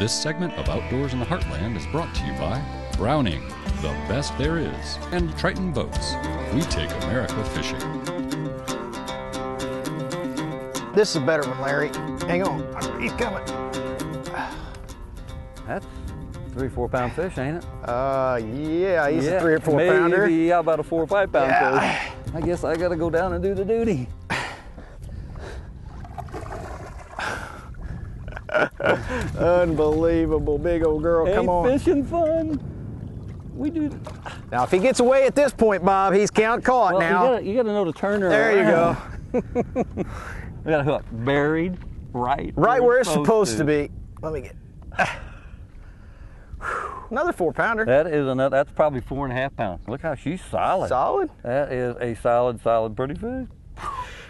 This segment of Outdoors in the Heartland is brought to you by Browning, the best there is, and Triton Boats. We take America fishing. This is a better one, Larry. Hang on, he's coming. That's 3 or 4 pound fish, ain't it? Yeah, he's a 3 or 4 pounder. Maybe how about a 4 or 5 pound fish? I guess I gotta go down and do the duty. Unbelievable, big old girl, come on. Fishing fun. We do. Now, if he gets away at this point, Bob, he's caught now. You gotta know to turn her there around. You go. We got a hook buried right where it's supposed to be. Let me get. Another 4 pounder. That is another. That's probably 4.5 pounds. Look how she's solid. Solid? That is a solid, pretty fish.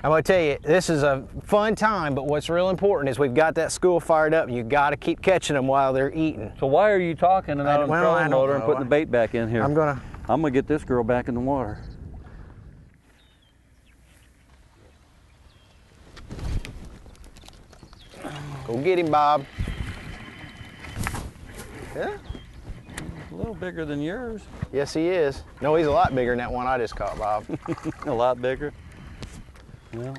I'm going to tell you, this is a fun time, but what's real important is we've got that school fired up, and you got to keep catching them while they're eating. So why are you talking and out on the trolling motor and putting the bait back in here? I'm gonna get this girl back in the water. Go get him, Bob. Yeah? A little bigger than yours. Yes, he is. No, he's a lot bigger than that one I just caught, Bob. A lot bigger? Well,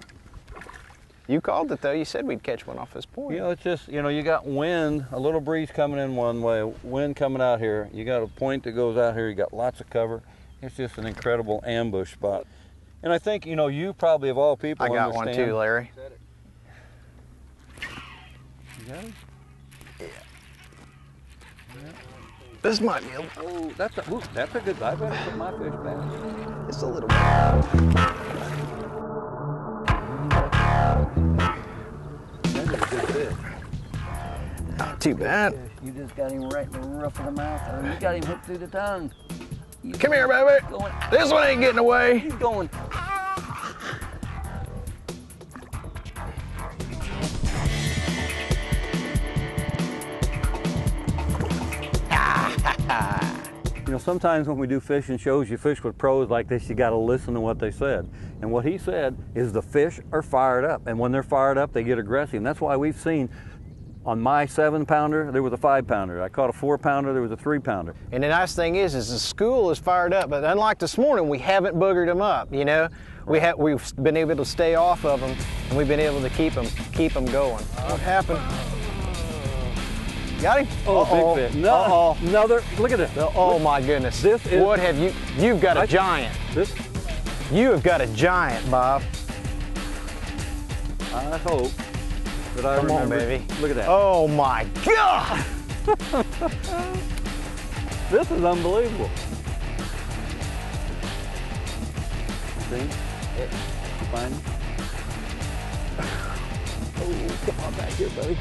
you called it, though. You said we'd catch one off this point. You know, it's just, you got wind, a little breeze coming in one way, wind coming out here. You got a point that goes out here. You got lots of cover. It's just an incredible ambush spot. And I think, you probably, of all people, I got one too, Larry. You got it? Yeah. This might be a... Oh, that's a good... I better put my fish back. It's a little... That is a good fish. Not too bad. You just got him right in the roof of the mouth. Or you got him hooked through the tongue. Come here, baby. This one ain't getting away. He's going... Sometimes when we do fishing shows, you fish with pros like this, you got to listen to what they said. And what he said is the fish are fired up, and when they're fired up, they get aggressive. And that's why we've seen on my 7 pounder, there was a 5 pounder. I caught a 4 pounder, there was a 3 pounder. And the nice thing is the school is fired up, but unlike this morning, we haven't boogered them up. We've been able to stay off of them, and we've been able to keep them going. What happened? Got him? Oh, big fish. No, another, look at this. Oh my goodness. This is... What have you, you've got a giant. You have got a giant, Bob. I hope that I remember. Come on, baby. Look at that. Oh my God. This is unbelievable. See? Fine. Oh, come on back here, buddy.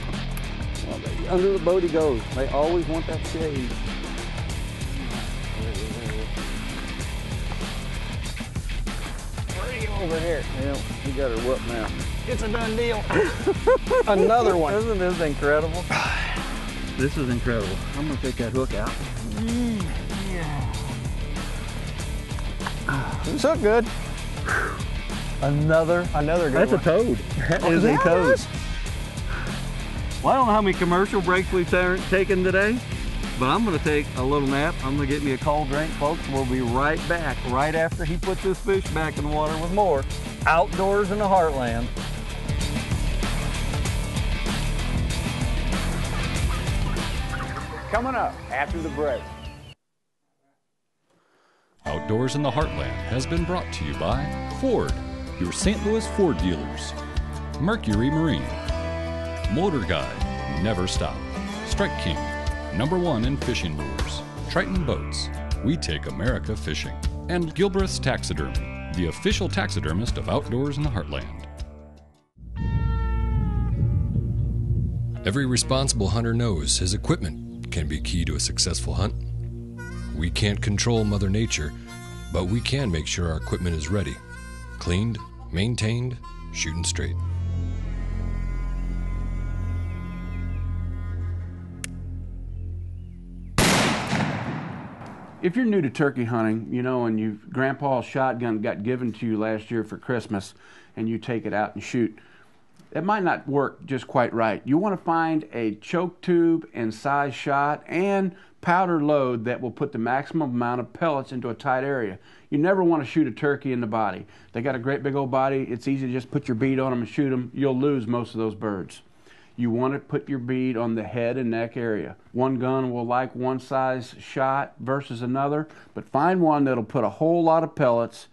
Under the boat he goes. They always want that shade. Bring him over here. Yeah, he got her whooped now. It's a done deal. Another one. Isn't this incredible? This is incredible. I'm gonna take that hook out. It's hooked good. Another good That's one. A toad. That is a toad. Well, I don't know how many commercial breaks we've taken today, but I'm going to take a little nap. I'm going to get me a cold drink, folks. We'll be right back right after he puts his fish back in the water with more Outdoors in the Heartland. Coming up after the break. Outdoors in the Heartland has been brought to you by Ford, your St. Louis Ford dealers, Mercury Marine, Motor Guide, never stop. Strike King, #1 in fishing lures. Triton Boats, we take America fishing. And Gilbreth's Taxidermy, the official taxidermist of Outdoors in the Heartland. Every responsible hunter knows his equipment can be key to a successful hunt. We can't control Mother Nature, but we can make sure our equipment is ready, cleaned, maintained, shooting straight. If you're new to turkey hunting, and Grandpa's shotgun got given to you last year for Christmas, and you take it out and shoot, it might not work just quite right. You want to find a choke tube and size shot and powder load that will put the maximum amount of pellets into a tight area. You never want to shoot a turkey in the body. They got a great big old body. It's easy to just put your bead on them and shoot them. You'll lose most of those birds. You want to put your bead on the head and neck area. One gun will like one size shot versus another, but find one that'll put a whole lot of pellets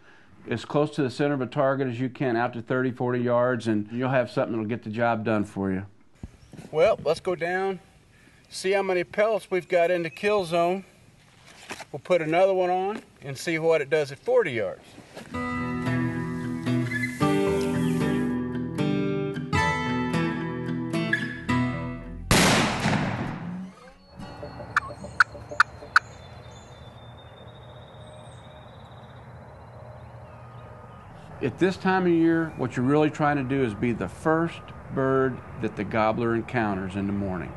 as close to the center of a target as you can, out to 30, 40 yards, and you'll have something that'll get the job done for you. Well, let's go down, see how many pellets we've got in the kill zone. We'll put another one on and see what it does at 40 yards. At this time of year, what you're really trying to do is be the first bird that the gobbler encounters in the morning.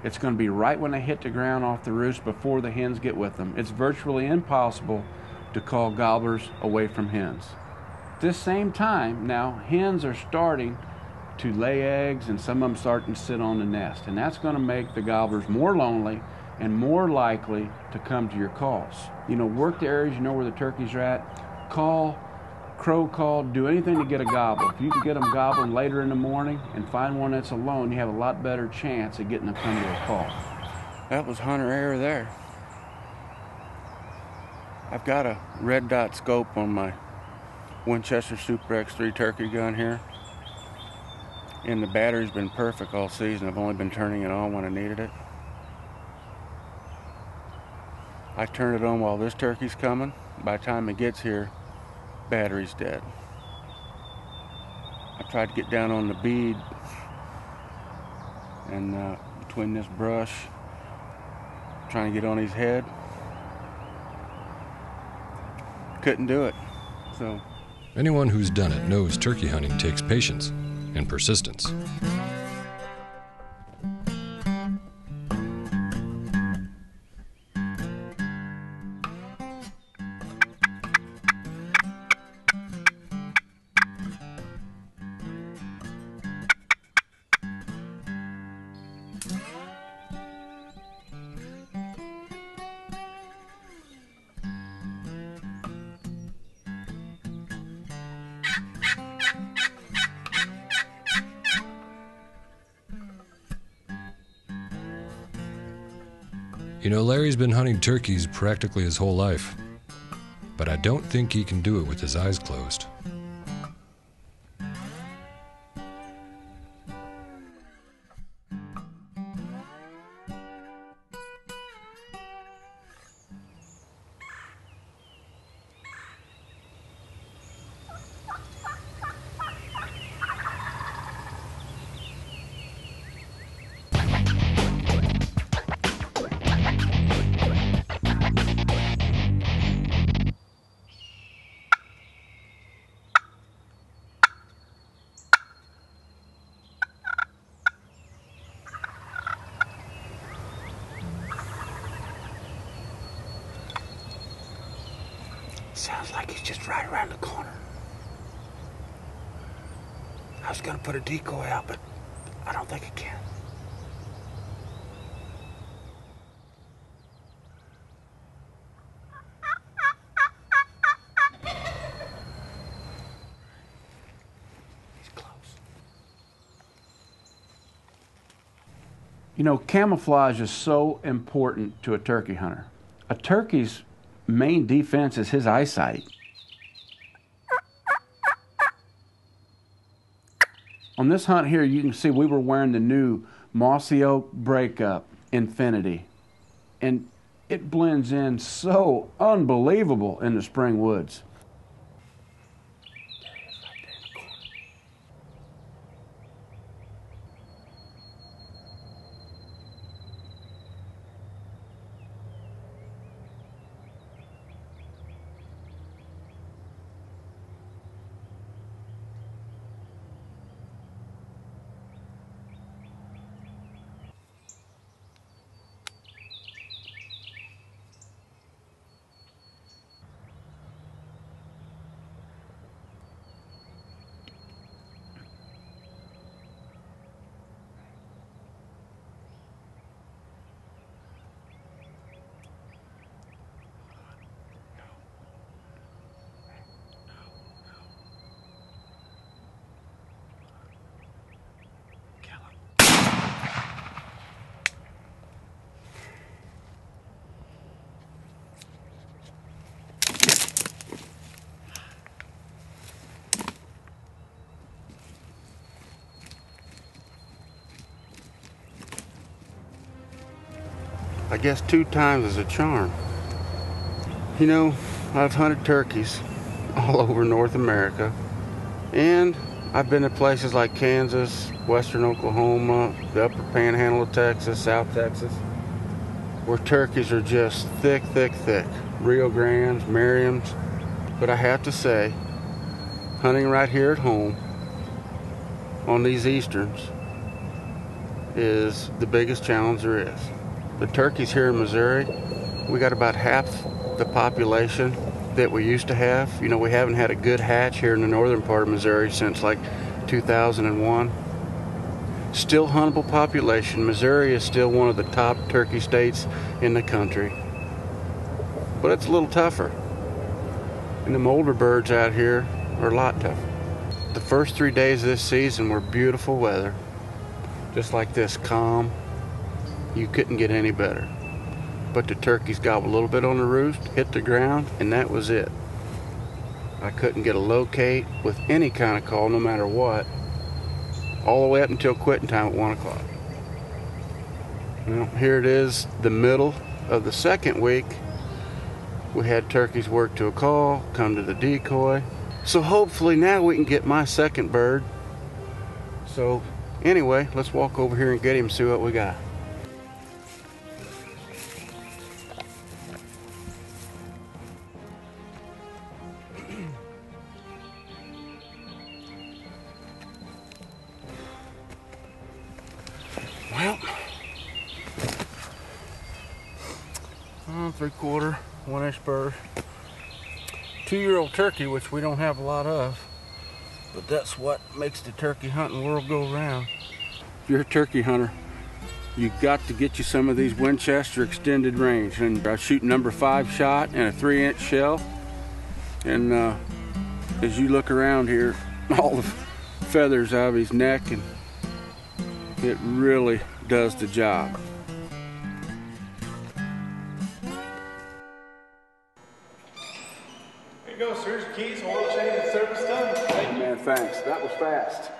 It's going to be right when they hit the ground off the roost before the hens get with them. It's virtually impossible to call gobblers away from hens. At this same time, now hens are starting to lay eggs and some of them starting to sit on the nest. And that's going to make the gobblers more lonely and more likely to come to your calls. You know, work the areas you know where the turkeys are at. Call, crow call, do anything to get a gobble. If you can get them gobbling later in the morning and find one that's alone, you have a lot better chance of getting them come to a call. That was hunter error there. I've got a red dot scope on my Winchester Super X3 turkey gun here, and the battery's been perfect all season. I've only been turning it on when I needed it. I turn it on while this turkey's coming. By the time it gets here, battery's dead. I tried to get down on the bead and between this brush, trying to get on his head. Couldn't do it. So Anyone who's done it knows turkey hunting takes patience and persistence. You know, Larry's been hunting turkeys practically his whole life, but I don't think he can do it with his eyes closed. Sounds like he's just right around the corner. I was gonna put a decoy out, but I don't think I can. He's close. You know, camouflage is so important to a turkey hunter. A turkey's main defense is his eyesight. On this hunt here, you can see we were wearing the new Mossy Oak Breakup Infinity, and it blends in so unbelievable in the spring woods. I guess 2 times is a charm. You know, I've hunted turkeys all over North America, and I've been to places like Kansas, western Oklahoma, the upper panhandle of Texas, South Texas, where turkeys are just thick, thick, thick. Rio Grandes, Merriam's. But I have to say, hunting right here at home on these easterns is the biggest challenge there is. The turkeys here in Missouri, we got about half the population that we used to have. You know, we haven't had a good hatch here in the northern part of Missouri since like 2001. Still huntable population. Missouri is still one of the top turkey states in the country. But it's a little tougher. And the older birds out here are a lot tougher. The first 3 days of this season were beautiful weather. Just like this, calm. You couldn't get any better. But the turkeys gobbled a little bit on the roost, hit the ground, and that was it. I couldn't get a locate with any kind of call, no matter what, all the way up until quitting time at 1 o'clock. Well, here it is, the middle of the second week. We had turkeys work to a call, come to the decoy. So hopefully now we can get my second bird. So anyway, let's walk over here and get him and see what we got. Well, 3/4, 1-inch bird. 2-year-old turkey, which we don't have a lot of, but that's what makes the turkey hunting world go round. If you're a turkey hunter, you've got to get you some of these Winchester extended range. And I shoot number 5 shot and a 3-inch shell. And as you look around here, all the feathers out of his neck, and it really does the job. Here you go, sir. Your keys, oil change, and service done. Hey man, thanks. That was fast.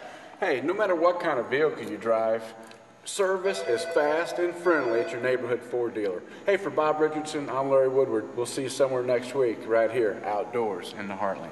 Hey, no matter what kind of vehicle you drive, service is fast and friendly at your neighborhood Ford dealer. Hey, for Bob Richardson, I'm Larry Woodward. We'll see you somewhere next week right here, outdoors in the Heartland.